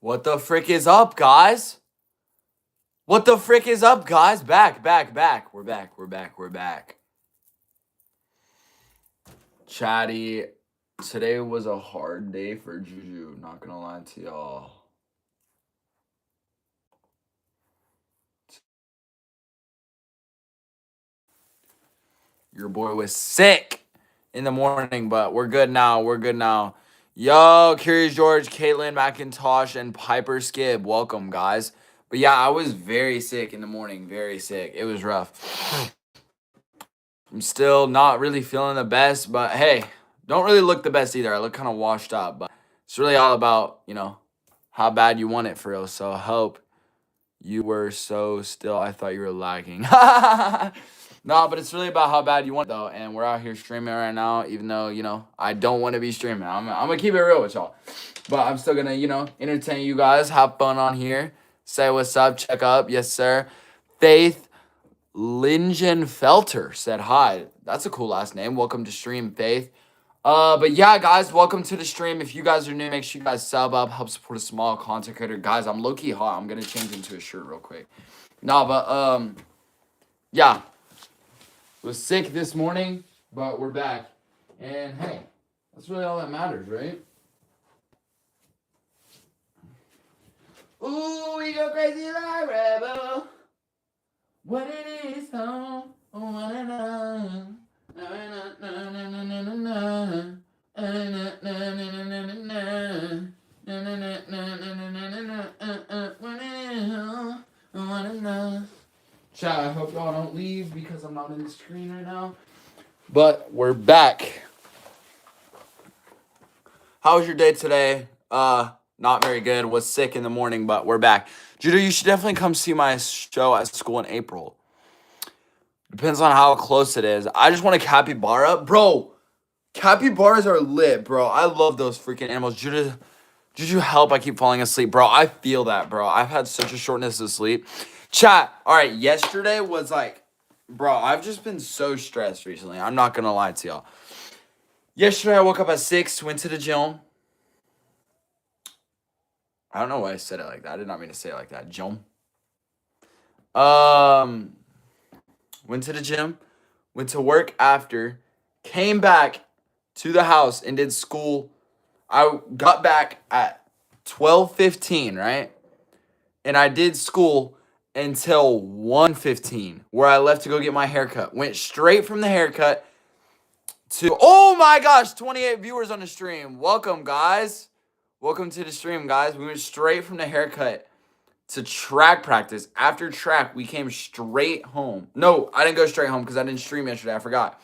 What the frick is up, guys? What the frick is up, guys? Back. We're back. Chatty, today was a hard day for Juju, not gonna lie to y'all. Your boy was sick in the morning, but we're good now. Yo, Curious George, Caitlin McIntosh, and Piper Skib, welcome, guys. But yeah, I was very sick in the morning, very sick. It was rough. I'm still not really feeling the best, but hey, don't really look the best either. I look kind of washed up, but it's really all about, how bad you want it for real. So I hope you were so still. I thought you were lagging. No, but it's really about how bad you want it, though. And we're out here streaming right now, even though, I don't want to be streaming. I'm going to keep it real with y'all. But I'm still going to, entertain you guys, have fun on here, say what's up, check up. Yes, sir. Faith Lingenfelter said hi. That's a cool last name. Welcome to stream, Faith. But yeah, guys, welcome to the stream. If you guys are new, make sure you guys sub up, help support a small content creator. Guys, I'm low-key hot. I'm gonna change into a shirt real quick. No, but yeah. Was sick this morning, but we're back. And hey, that's really all that matters, right? Ooh, we go crazy like rebel. What it is, home. Chat, I hope y'all don't leave because I'm not in the screen right now. But we're back. How was your day today? Not very good. Was sick in the morning, but we're back. Judah, you should definitely come see my show at school in April. Depends on how close it is. I just want a capybara. Bro, capybaras are lit, bro. I love those freaking animals. Judah, did you help? I keep falling asleep. Bro, I feel that, bro. I've had such a shortness of sleep. Chat, all right, yesterday was like, bro, I've just been so stressed recently. I'm not going to lie to y'all. Yesterday, I woke up at 6, went to the gym. I don't know why I said it like that. I did not mean to say it like that. Gym. Went to the gym, went to work after, came back to the house and did school. I got back at 12:15, right? And I did school until 1:15, where I left to go get my haircut. Went straight from the haircut to, oh my gosh, 28 viewers on the stream. Welcome, guys. Welcome to the stream, guys. We went straight from the haircut to track practice. After track, we came straight home. No, I didn't go straight home because I didn't stream yesterday. I forgot.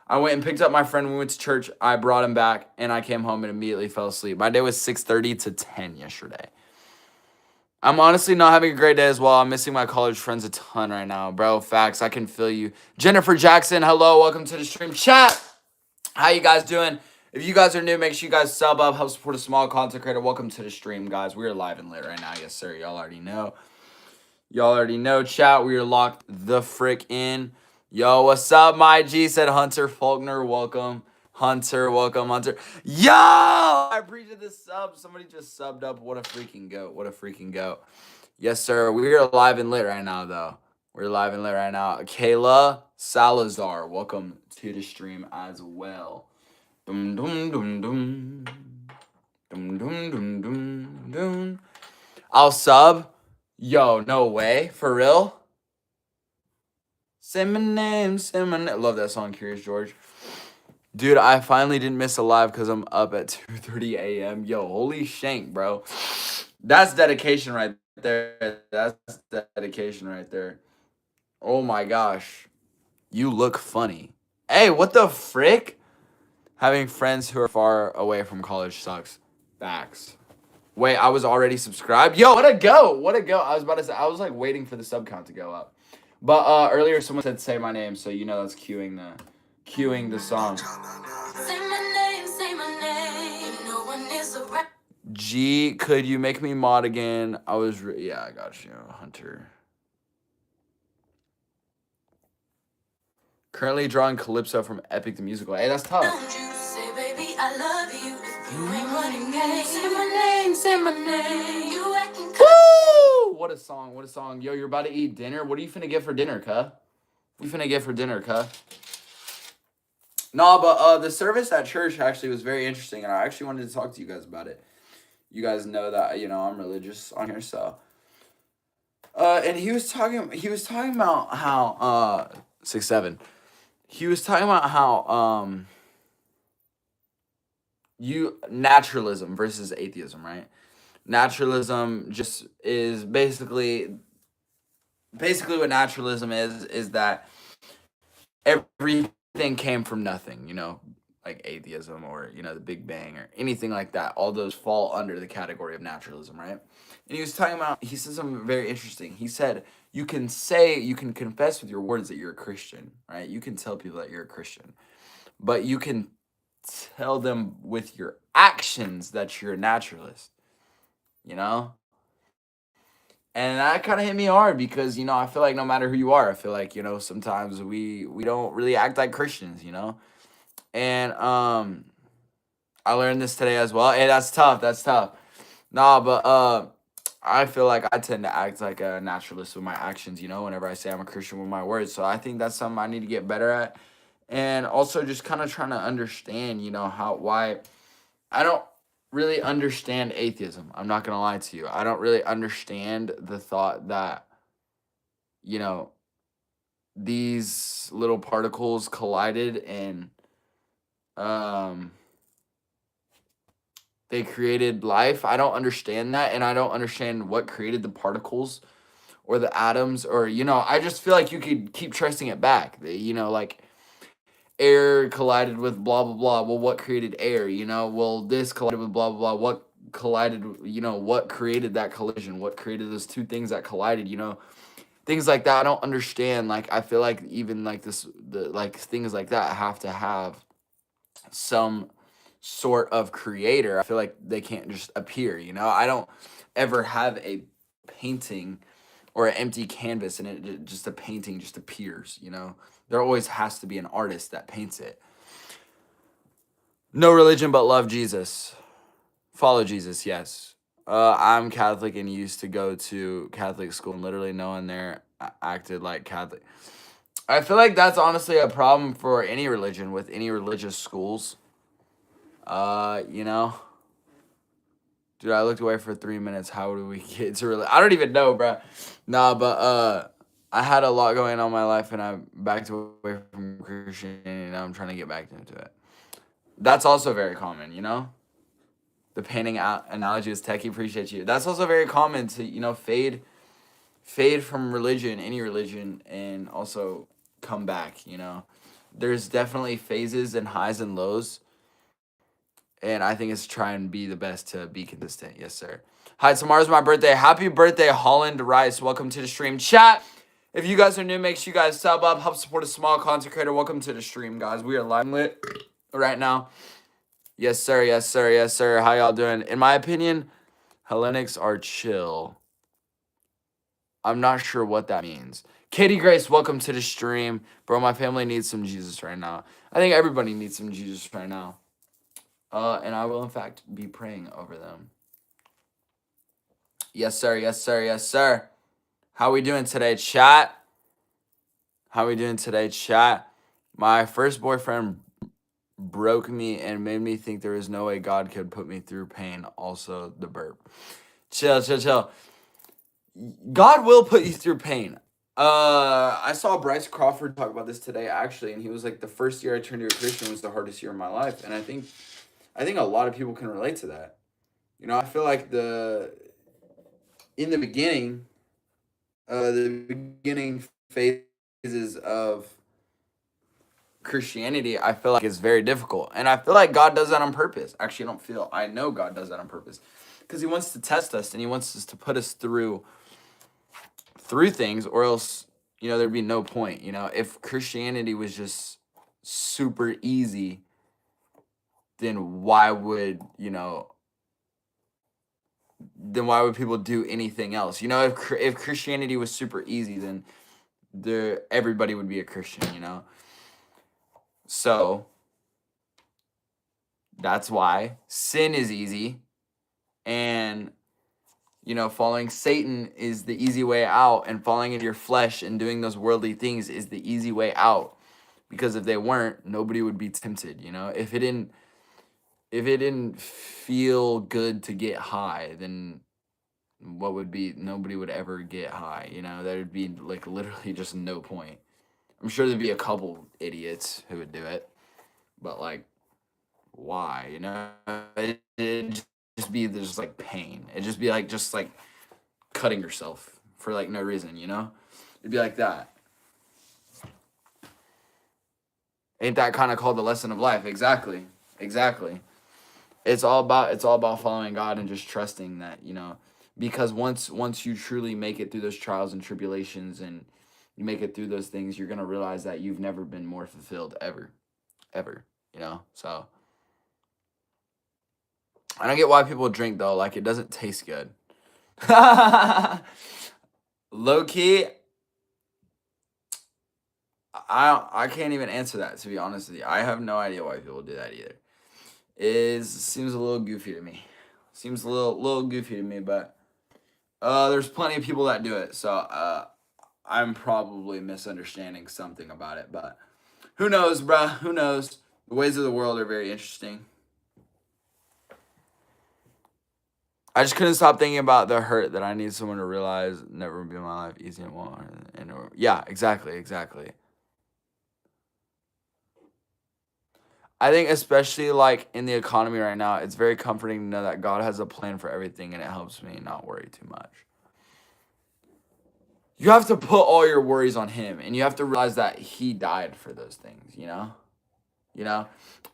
I went and picked up my friend. We went to church. I brought him back, and I came home and immediately fell asleep. My day was 6:30 to 10 yesterday. I'm honestly not having a great day as well. I'm missing my college friends a ton right now. Bro, facts. I can feel you. Jennifer Jackson, hello. Welcome to the stream. Chat. How you guys doing? If you guys are new, make sure you guys sub up, help support a small content creator. Welcome to the stream, guys. We are live and lit right now. Yes, sir. Y'all already know. Chat. We are locked the frick in. Yo, what's up, my G? Said Hunter Faulkner. Welcome. Welcome, Hunter. Yo! I appreciate this sub. Somebody just subbed up. What a freaking goat. Yes, sir. We are live and lit right now, though. We're live and lit right now. Kayla Salazar. Welcome to the stream as well. Dum dum dum dum. Dum dum dum dum dum. I'll sub. Yo, no way. For real? Say my name. Love that song, Curious George. Dude, I finally didn't miss a live because I'm up at 2:30 a.m. Yo, holy shank, bro. That's dedication right there. Oh my gosh. You look funny. Hey, what the frick? Having friends who are far away from college sucks. Facts. Wait, I was already subscribed? Yo, what a go. I was about to say, I was like waiting for the sub count to go up. But earlier someone said say my name, so that's cueing the song. Say my name, no one is around. G, could you make me mod again? Yeah, I got you, Hunter. Currently drawing Calypso from Epic the Musical. Hey, that's tough. Don't you say, baby, I love you. You ain't running game. Say my name, say my name. You acting Woo! What a song, what a song. Yo, you're about to eat dinner? What are you finna get for dinner, cuh? What you finna get for dinner, cuh? No, but the service at church actually was very interesting, and I actually wanted to talk to you guys about it. You guys know that, I'm religious on here, so. And he was talking about how, 6'7". He was talking about how, naturalism versus atheism, right? Naturalism just is basically what naturalism is that everything came from nothing, like atheism or, the Big Bang or anything like that. All those fall under the category of naturalism, right? And he said something very interesting. He said, you can confess with your words that you're a Christian, right? You can tell people that you're a Christian, but you can tell them with your actions that you're a naturalist, you know? And that kind of hit me hard because, I feel like no matter who you are, I feel like, sometimes we don't really act like Christians, And I learned this today as well. Hey, that's tough. That's tough. Nah, but I feel like I tend to act like a naturalist with my actions, whenever I say I'm a Christian with my words. So I think that's something I need to get better at. And also just kind of trying to understand, why I don't really understand atheism. I'm not going to lie to you. I don't really understand the thought that, these little particles collided and they created life. I don't understand that, and I don't understand what created the particles or the atoms, or I just feel like you could keep tracing it back. Like air collided with blah blah blah. Well, what created air? Well, this collided with blah blah blah. What collided? What created that collision? What created those two things that collided? Things like that. I don't understand. Like I feel like even like things like that have to have some sort of creator. I feel like they can't just appear. I don't ever have a painting or an empty canvas and just a painting just appears. There always has to be an artist that paints it. No religion but love Jesus. Follow Jesus, yes. I'm Catholic and used to go to Catholic school, and literally no one there acted like Catholic. I feel like that's honestly a problem for any religion, with any religious schools. Dude, I looked away for 3 minutes. How do we get to I don't even know, bro. Nah, but I had a lot going on in my life, and I'm backed away from Christianity, and now I'm trying to get back into it. That's also very common, The painting analogy is techie. Appreciate you. That's also very common to, fade from religion, any religion, and also come back, There's definitely phases and highs and lows. And I think it's try and be the best to be consistent. Yes, sir. Hi, tomorrow's my birthday. Happy birthday, Holland Rice. Welcome to the stream. Chat, if you guys are new, make sure you guys sub up. Help support a small content creator. Welcome to the stream, guys. We are live lit right now. Yes, sir. Yes, sir. Yes, sir. How y'all doing? In my opinion, Hellenics are chill. I'm not sure what that means. Katie Grace, welcome to the stream. Bro, my family needs some Jesus right now. I think everybody needs some Jesus right now. And I will, in fact, be praying over them. Yes, sir. Yes, sir. Yes, sir. How we doing today, chat? How we doing today, chat? My first boyfriend broke me and made me think there is no way God could put me through pain. Also, the burp. Chill, chill, chill. God will put you through pain. I saw Bryce Crawford talk about this today, actually, and he was like, the first year I turned to a Christian was the hardest year of my life. And I think a lot of people can relate to that. I feel like in the beginning phases of Christianity, I feel like is very difficult. And I feel like God does that on purpose. Actually, I know God does that on purpose. Because he wants to test us, and he wants us to put us through things, or else, there'd be no point. If Christianity was just super easy, then why would people do anything else? If Christianity was super easy, then everybody would be a Christian, So That's why sin is easy, and following Satan is the easy way out, and falling into your flesh and doing those worldly things is the easy way out. Because if they weren't, nobody would be tempted. If it didn't feel good to get high, then nobody would ever get high. There'd be like literally just no point. I'm sure there'd be a couple idiots who would do it, but like, why? It'd just be there's like pain. It'd just be like cutting yourself for like no reason. It'd be like that. Ain't that kind of called the lesson of life? Exactly. It's all about following God and just trusting that, because once you truly make it through those trials and tribulations, and you make it through those things, you're gonna realize that you've never been more fulfilled ever. So I don't get why people drink though. Like, it doesn't taste good. Low key, I can't even answer that, to be honest with you. I have no idea why people do that either. Seems a little goofy to me. Seems a little goofy to me, but there's plenty of people that do it. So I'm probably misunderstanding something about it, but who knows, bruh? Who knows? The ways of the world are very interesting. I just couldn't stop thinking about the hurt that I need someone to realize never would be in my life easy and well. Yeah, exactly. I think especially like in the economy right now, it's very comforting to know that God has a plan for everything, and it helps me not worry too much. You have to put all your worries on him, and you have to realize that he died for those things,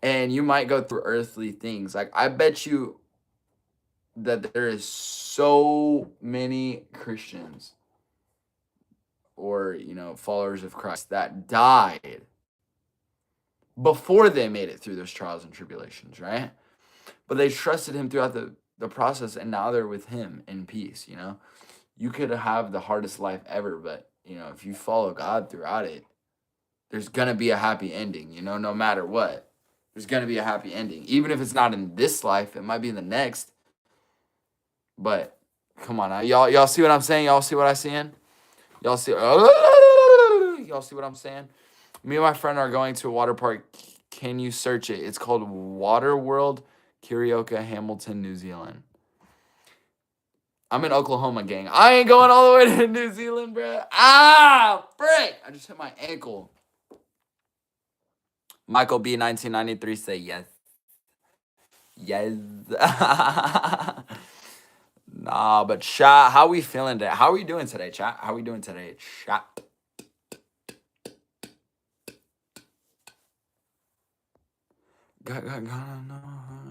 and you might go through earthly things. Like, I bet you that there is so many Christians or, followers of Christ that died before they made it through those trials and tribulations, right? But they trusted him throughout the process, and now they're with him in peace. You could have the hardest life ever, but if you follow God throughout it, there's gonna be a happy ending. No matter what, there's gonna be a happy ending. Even if it's not in this life, it might be in the next. But come on now, y'all see what I'm saying? Y'all see what I'm saying? Y'all see what I'm saying? Me and my friend are going to a water park. Can you search it? It's called Water World, Kirioka, Hamilton, New Zealand. I'm in Oklahoma, gang. I ain't going all the way to New Zealand, bro. Ah, frick! I just hit my ankle. Michael B. 1993 say yes. Yes. Nah, but chat, how we feeling today? How are we doing today, chat? How we doing today, chat? God, know.